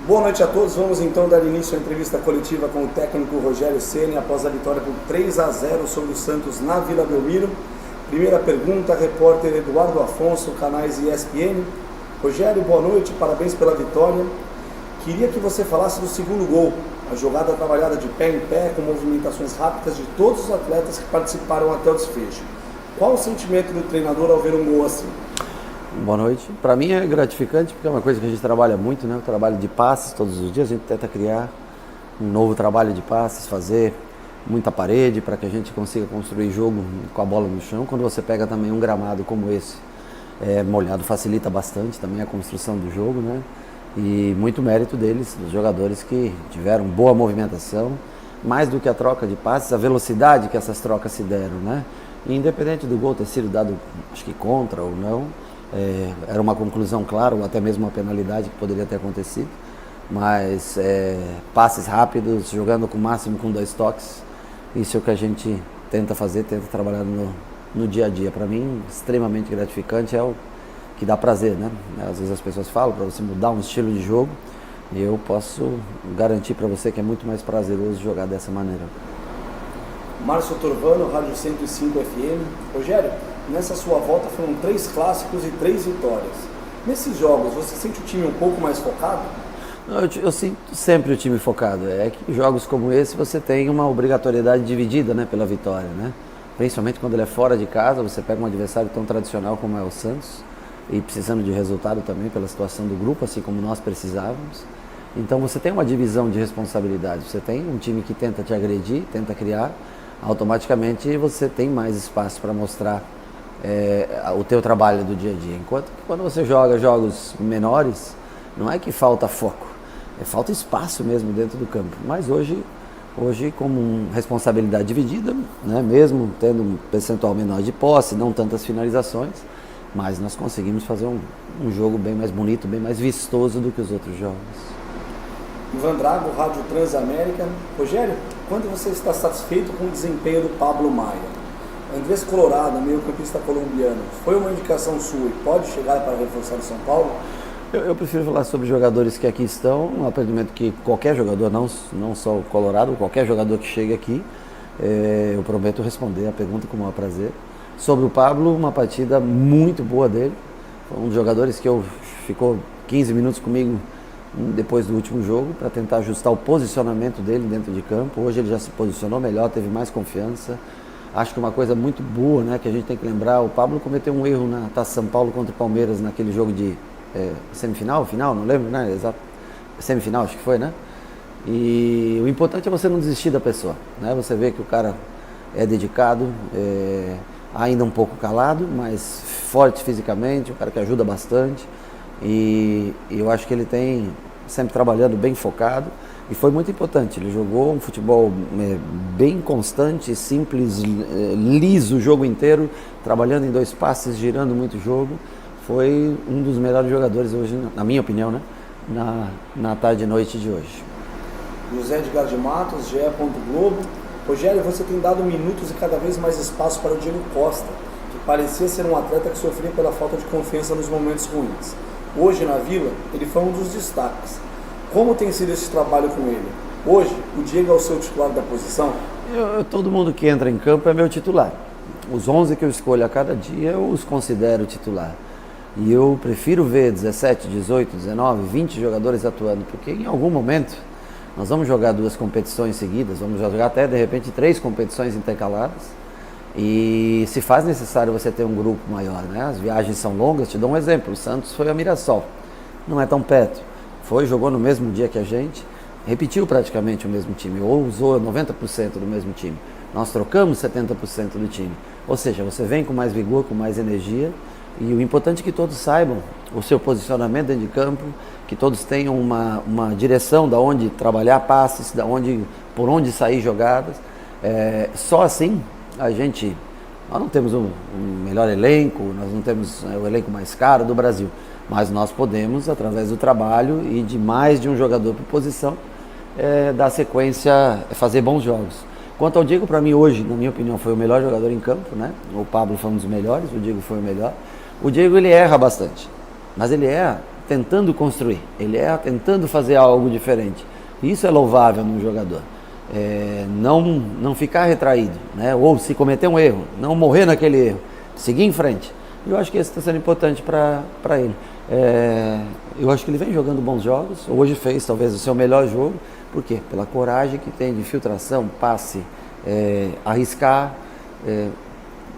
Boa noite a todos. Vamos então dar início à entrevista coletiva com o técnico Rogério Ceni após a vitória por 3-0 sobre o Santos na Vila Belmiro. Primeira pergunta, repórter Eduardo Afonso, canais ESPN. Rogério, boa noite, parabéns pela vitória. Queria que você falasse do segundo gol, a jogada trabalhada de pé em pé, com movimentações rápidas de todos os atletas que participaram até o desfecho. Qual o sentimento do treinador ao ver um gol assim? Boa noite. Para mim é gratificante porque é uma coisa que a gente trabalha muito, né? O trabalho de passes todos os dias, a gente tenta criar um novo trabalho de passes, fazer muita parede para que a gente consiga construir jogo com a bola no chão. Quando você pega também um gramado como esse, molhado, facilita bastante também a construção do jogo, né? E muito mérito deles, dos jogadores que tiveram boa movimentação, mais do que a troca de passes, a velocidade que essas trocas se deram, né? E independente do gol ter sido dado, acho que contra ou não, era uma conclusão clara, ou até mesmo uma penalidade que poderia ter acontecido, mas passes rápidos, jogando com o máximo com 2 toques, isso é o que a gente tenta fazer, tenta trabalhar no dia a dia. Para mim, extremamente gratificante, é o que dá prazer, né? Às vezes as pessoas falam para você mudar um estilo de jogo, e eu posso garantir para você que é muito mais prazeroso jogar dessa maneira. Márcio Torvano, Rádio 105 FM. Rogério, nessa sua volta foram 3 clássicos e 3 vitórias. Nesses jogos, você sente o time um pouco mais focado? Eu sinto sempre o time focado. É que jogos como esse você tem uma obrigatoriedade dividida, né, pela vitória, né? Principalmente quando ele é fora de casa, você pega um adversário tão tradicional como é o Santos e precisando de resultado também pela situação do grupo, assim como nós precisávamos. Então você tem uma divisão de responsabilidade. Você tem um time que tenta te agredir, tenta criar, automaticamente você tem mais espaço para mostrar o teu trabalho do dia a dia. Enquanto que quando você joga jogos menores, não é que falta foco, falta espaço mesmo dentro do campo. Mas hoje como responsabilidade dividida, né, mesmo tendo um percentual menor de posse, não tantas finalizações, mas nós conseguimos fazer um jogo bem mais bonito, bem mais vistoso do que os outros jogos. Ivan Drago, Rádio Transamérica. Rogério, quando você está satisfeito com o desempenho do Pablo Maia? Andrés Colorado, meio-campista colombiano, foi uma indicação sua e pode chegar para reforçar o São Paulo? Eu prefiro falar sobre jogadores que aqui estão, a partir do momento que qualquer jogador, não só o Colorado, qualquer jogador que chegue aqui, eu prometo responder a pergunta com o maior prazer. Sobre o Pablo, uma partida muito boa dele, foi um dos jogadores que ficou 15 minutos comigo depois do último jogo, para tentar ajustar o posicionamento dele dentro de campo. Hoje ele já se posicionou melhor, teve mais confiança. Acho que uma coisa muito boa, né, que a gente tem que lembrar, o Pablo cometeu um erro na Taça São Paulo contra o Palmeiras, naquele jogo de semifinal, final, não lembro, né, exato, semifinal acho que foi, né? E o importante é você não desistir da pessoa, né? Você vê que o cara é dedicado, ainda um pouco calado, mas forte fisicamente, um cara que ajuda bastante. E eu acho que ele tem sempre trabalhando bem focado e foi muito importante. Ele jogou um futebol bem constante, simples, liso o jogo inteiro, trabalhando em 2 passes, girando muito o jogo. Foi um dos melhores jogadores hoje, na minha opinião, né? Na tarde e noite de hoje. José Edgar de Matos, GE. Globo. Rogério, você tem dado minutos e cada vez mais espaço para o Diego Costa, que parecia ser um atleta que sofria pela falta de confiança nos momentos ruins. Hoje na Vila, ele foi um dos destaques. Como tem sido esse trabalho com ele? Hoje, o Diego é o seu titular da posição? Todo mundo que entra em campo é meu titular. Os 11 que eu escolho a cada dia, eu os considero titular. E eu prefiro ver 17, 18, 19, 20 jogadores atuando, porque em algum momento nós vamos jogar 2 competições seguidas, vamos jogar até de repente 3 competições intercaladas. E se faz necessário você ter um grupo maior, né? As viagens são longas, te dou um exemplo, o Santos foi a Mirassol, não é tão perto, jogou no mesmo dia que a gente, repetiu praticamente o mesmo time, ou usou 90% do mesmo time, nós trocamos 70% do time, ou seja, você vem com mais vigor, com mais energia, e o importante é que todos saibam o seu posicionamento dentro de campo, que todos tenham uma direção de onde trabalhar passes, por onde sair jogadas, só assim nós não temos o melhor elenco, nós não temos o elenco mais caro do Brasil, mas nós podemos, através do trabalho e de mais de um jogador por posição, dar sequência, fazer bons jogos. Quanto ao Diego, para mim hoje, na minha opinião, foi o melhor jogador em campo, né? O Pablo foi um dos melhores, o Diego foi o melhor. O Diego, ele erra bastante, mas ele erra tentando construir, ele é tentando fazer algo diferente. Isso é louvável num jogador. Não ficar retraído, né? Ou se cometer um erro, não morrer naquele erro, seguir em frente. Eu acho que isso está sendo importante para ele. Eu acho que ele vem jogando bons jogos. Hoje fez talvez o seu melhor jogo. Por quê? Pela coragem que tem de filtração, passe, arriscar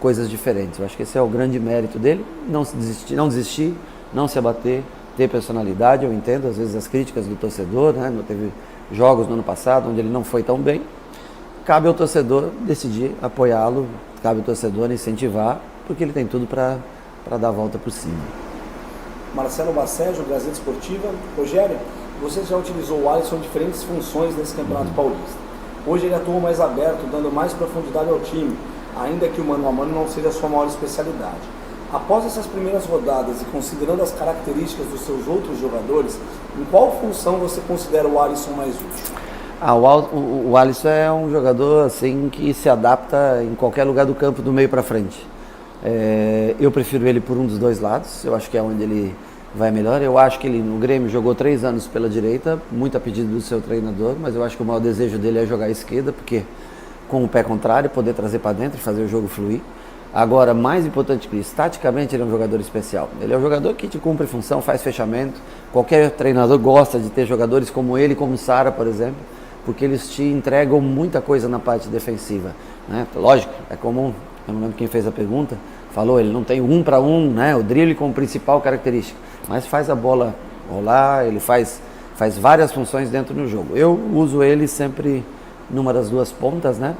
coisas diferentes. Eu acho que esse é o grande mérito dele. Não desistir, não se abater, ter personalidade. Eu entendo às vezes as críticas do torcedor, né? Teve jogos no ano passado onde ele não foi tão bem. Cabe ao torcedor decidir apoiá-lo, cabe ao torcedor incentivar, porque ele tem tudo para dar a volta por cima. Marcelo Bacejo, Gazeta Esportiva. Rogério, você já utilizou o Alisson em diferentes funções nesse Campeonato Paulista. Hoje ele atua mais aberto, dando mais profundidade ao time, ainda que o mano a mano não seja a sua maior especialidade. Após essas primeiras rodadas e considerando as características dos seus outros jogadores, em qual função você considera o Alisson mais útil? O Alisson é um jogador assim, que se adapta em qualquer lugar do campo, do meio para frente. Eu prefiro ele por um dos dois lados, eu acho que é onde ele vai melhor. Eu acho que ele no Grêmio jogou 3 anos pela direita, muito a pedido do seu treinador, mas eu acho que o maior desejo dele é jogar à esquerda, porque com o pé contrário, poder trazer para dentro e fazer o jogo fluir. Agora, mais importante que isso, taticamente ele é um jogador especial. Ele é um jogador que te cumpre função, faz fechamento. Qualquer treinador gosta de ter jogadores como ele, como o Sara, por exemplo, porque eles te entregam muita coisa na parte defensiva, né? Lógico, é comum, eu não lembro quem fez a pergunta, falou, ele não tem 1 para 1, né? O drible como principal característica, mas faz a bola rolar, ele faz várias funções dentro do jogo. Eu uso ele sempre numa das duas pontas, né?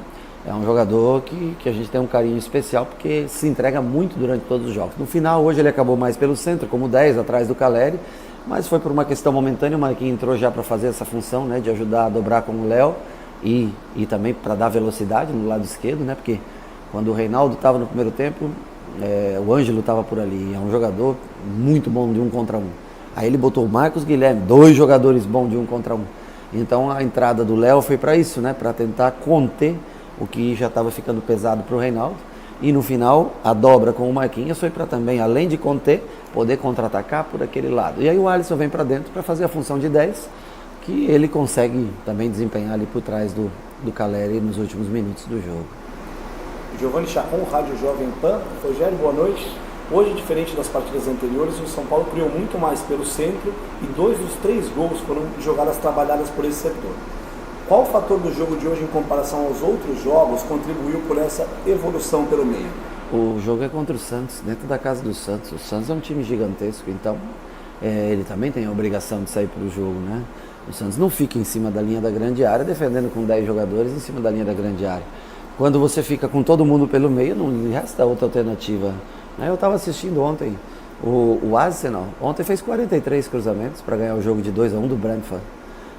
É um jogador que a gente tem um carinho especial porque se entrega muito durante todos os jogos. No final, hoje ele acabou mais pelo centro, como 10 atrás do Caleri, mas foi por uma questão momentânea. O Marquinhos entrou já para fazer essa função, né, de ajudar a dobrar com o Léo e também para dar velocidade no lado esquerdo, né, porque quando o Reinaldo estava no primeiro tempo, o Ângelo estava por ali. É um jogador muito bom de 1 contra 1. Aí ele botou o Marcos Guilherme, 2 jogadores bons de 1 contra 1. Então a entrada do Léo foi para isso, né, para tentar conter o que já estava ficando pesado para o Reinaldo. E no final, a dobra com o Marquinhos foi para também, além de conter, poder contra-atacar por aquele lado. E aí o Alisson vem para dentro para fazer a função de 10, que ele consegue também desempenhar ali por trás do Caleri nos últimos minutos do jogo. Giovanni Chacon, Rádio Jovem Pan. Rogério, boa noite. Hoje, diferente das partidas anteriores, o São Paulo criou muito mais pelo centro e 2 dos 3 gols foram jogadas trabalhadas por esse setor. Qual fator do jogo de hoje em comparação aos outros jogos contribuiu por essa evolução pelo meio? O jogo é contra o Santos, dentro da casa do Santos. O Santos é um time gigantesco, então ele também tem a obrigação de sair para o jogo, né? O Santos não fica em cima da linha da grande área, defendendo com 10 jogadores em cima da linha da grande área. Quando você fica com todo mundo pelo meio, não resta outra alternativa, né? Eu estava assistindo ontem, o Arsenal, ontem fez 43 cruzamentos para ganhar o jogo de 2-1 do Brentford.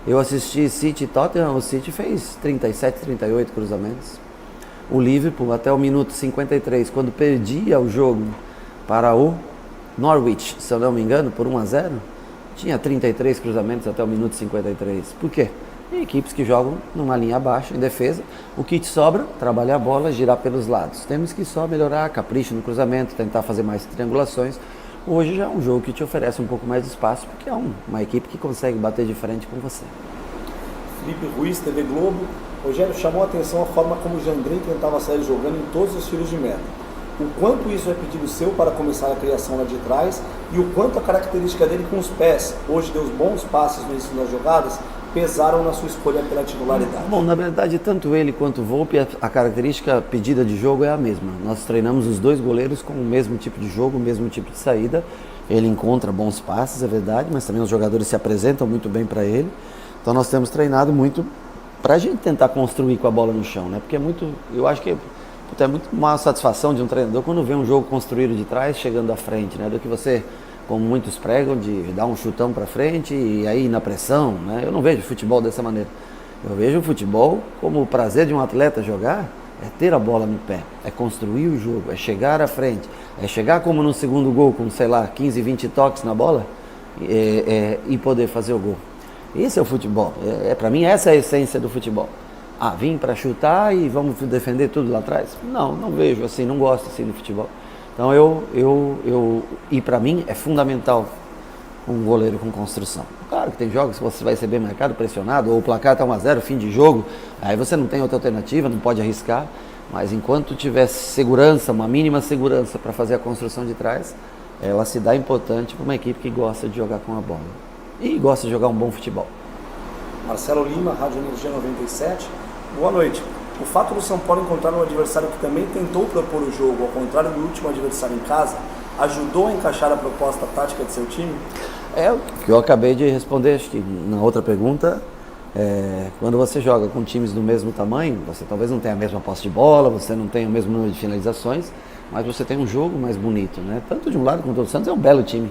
Eu assisti City e Tottenham, o City fez 37, 38 cruzamentos. O Liverpool, até o minuto 53, quando perdia o jogo para o Norwich, se eu não me engano, por 1-0, tinha 33 cruzamentos até o minuto 53. Por quê? Tem equipes que jogam numa linha abaixo, em defesa. O que te sobra, trabalhar a bola, girar pelos lados. Temos que só melhorar, capricho no cruzamento, tentar fazer mais triangulações. Hoje já é um jogo que te oferece um pouco mais de espaço, porque é uma equipe que consegue bater de frente com você. Felipe Ruiz, TV Globo. Rogério, chamou a atenção a forma como o Jandrei tentava sair jogando em todos os tiros de meta. O quanto isso é pedido seu para começar a criação lá de trás e o quanto a característica dele com os pés, hoje deu os bons passes no início das jogadas, pesaram na sua escolha pela titularidade? Bom, na verdade, tanto ele quanto o Volpi, a característica pedida de jogo é a mesma. Nós treinamos os 2 goleiros com o mesmo tipo de jogo, o mesmo tipo de saída. Ele encontra bons passes, é verdade, mas também os jogadores se apresentam muito bem para ele. Então nós temos treinado muito para a gente tentar construir com a bola no chão, né? Porque eu acho que é muito uma satisfação de um treinador quando vê um jogo construído de trás chegando à frente, né? Do que você, como muitos pregam, de dar um chutão para frente e aí na pressão, né? Eu não vejo futebol dessa maneira. Eu vejo o futebol como o prazer de um atleta jogar é ter a bola no pé, é construir o jogo, é chegar à frente, é chegar como no segundo gol, com, sei lá, 15, 20 toques na bola e poder fazer o gol. Esse é o futebol. Para mim, essa é a essência do futebol. Vim para chutar e vamos defender tudo lá atrás? Não vejo assim, não gosto assim do futebol. Então e para mim é fundamental um goleiro com construção. Claro que tem jogos que você vai ser bem marcado, pressionado, ou o placar está 1-0, fim de jogo, aí você não tem outra alternativa, não pode arriscar, mas enquanto tiver segurança, uma mínima segurança para fazer a construção de trás, ela se dá importante para uma equipe que gosta de jogar com a bola e gosta de jogar um bom futebol. Marcelo Lima, Rádio Energia 97, boa noite. O fato do São Paulo encontrar um adversário que também tentou propor o jogo, ao contrário do último adversário em casa, ajudou a encaixar a proposta tática de seu time? É o que eu acabei de responder, acho que na outra pergunta. Quando você joga com times do mesmo tamanho, você talvez não tenha a mesma posse de bola, você não tem o mesmo número de finalizações, mas você tem um jogo mais bonito, né? Tanto de um lado quanto do outro. O Santos é um belo time.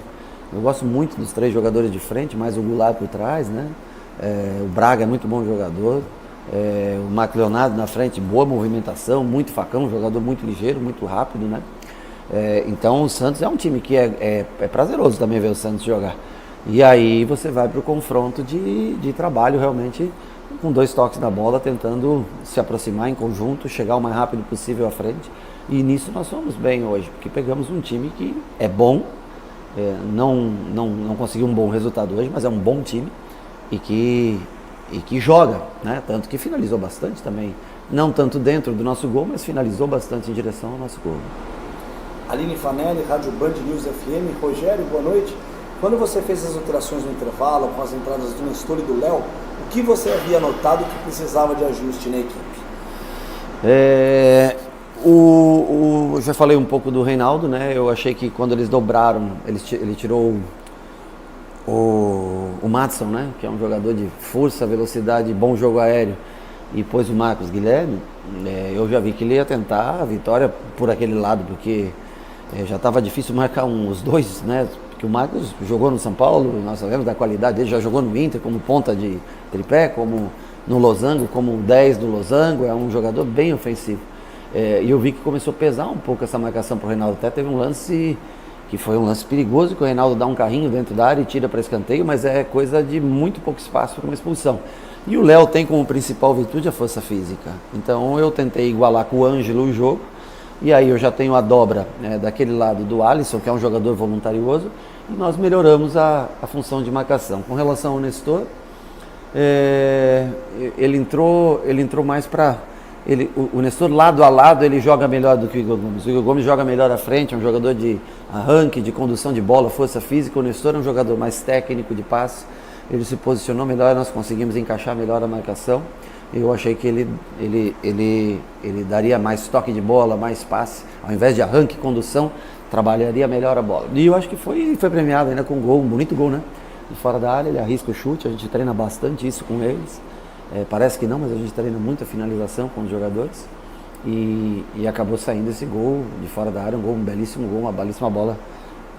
Eu gosto muito dos 3 jogadores de frente, mais o Goulart por trás, né? O Braga é muito bom jogador. O Marco Leonardo na frente, boa movimentação, muito facão, um jogador muito ligeiro, muito rápido, né? Então o Santos é um time que é prazeroso também ver o Santos jogar. E aí você vai para o confronto de trabalho realmente com 2 toques na bola, tentando se aproximar em conjunto, chegar o mais rápido possível à frente. E nisso nós fomos bem hoje, porque pegamos um time que é bom, não conseguiu um bom resultado hoje, mas é um bom time e que joga, né? Tanto que finalizou bastante também, não tanto dentro do nosso gol, mas finalizou bastante em direção ao nosso gol. Aline Fanelli, Rádio Band News FM. Rogério, boa noite. Quando você fez as alterações no intervalo, com as entradas do Nestor e do Léo, o que você havia notado que precisava de ajuste na equipe? Eu já falei um pouco do Reinaldo, né? Eu achei que quando eles dobraram, ele tirou o Madison, né? Que é um jogador de força, velocidade, bom jogo aéreo, e pôs o Marcos Guilherme. Eu já vi que ele ia tentar a vitória por aquele lado, porque já estava difícil marcar os 2, né? Porque o Marcos jogou no São Paulo, nós sabemos da qualidade dele, já jogou no Inter como ponta de tripé, como no Losango, como 10 do Losango, é um jogador bem ofensivo. E eu vi que começou a pesar um pouco essa marcação para o Reinaldo. Até teve um lance que foi um lance perigoso, que o Reinaldo dá um carrinho dentro da área e tira para escanteio, mas é coisa de muito pouco espaço para uma expulsão. E o Léo tem como principal virtude a força física. Então eu tentei igualar com o Ângelo o jogo, e aí eu já tenho a dobra, né, daquele lado do Alisson, que é um jogador voluntarioso, e nós melhoramos a função de marcação. Com relação ao Nestor, ele entrou mais para... O Nestor lado a lado ele joga melhor do que o Igor Gomes. O Igor Gomes joga melhor à frente, é um jogador de arranque, de condução de bola, força física. O Nestor é um jogador mais técnico de passe. Ele se posicionou melhor, nós conseguimos encaixar melhor a marcação. Eu achei que ele daria mais toque de bola, mais passe, ao invés de arranque e condução, trabalharia melhor a bola. E eu acho que foi premiado ainda com um gol, um bonito gol, né? De fora da área, ele arrisca o chute, a gente treina bastante isso com eles. Parece que não, mas a gente treina muito a finalização com os jogadores. E acabou saindo esse gol de fora da área, um belíssimo gol, uma belíssima bola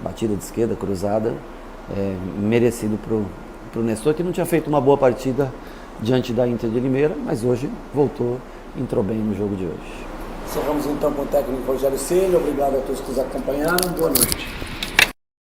batida de esquerda, cruzada, merecido pro Nestor, que não tinha feito uma boa partida diante da Inter de Limeira, mas hoje entrou bem no jogo de hoje. Encerramos então com o técnico Rogério Ceni. Obrigado a todos que nos acompanharam. Boa noite.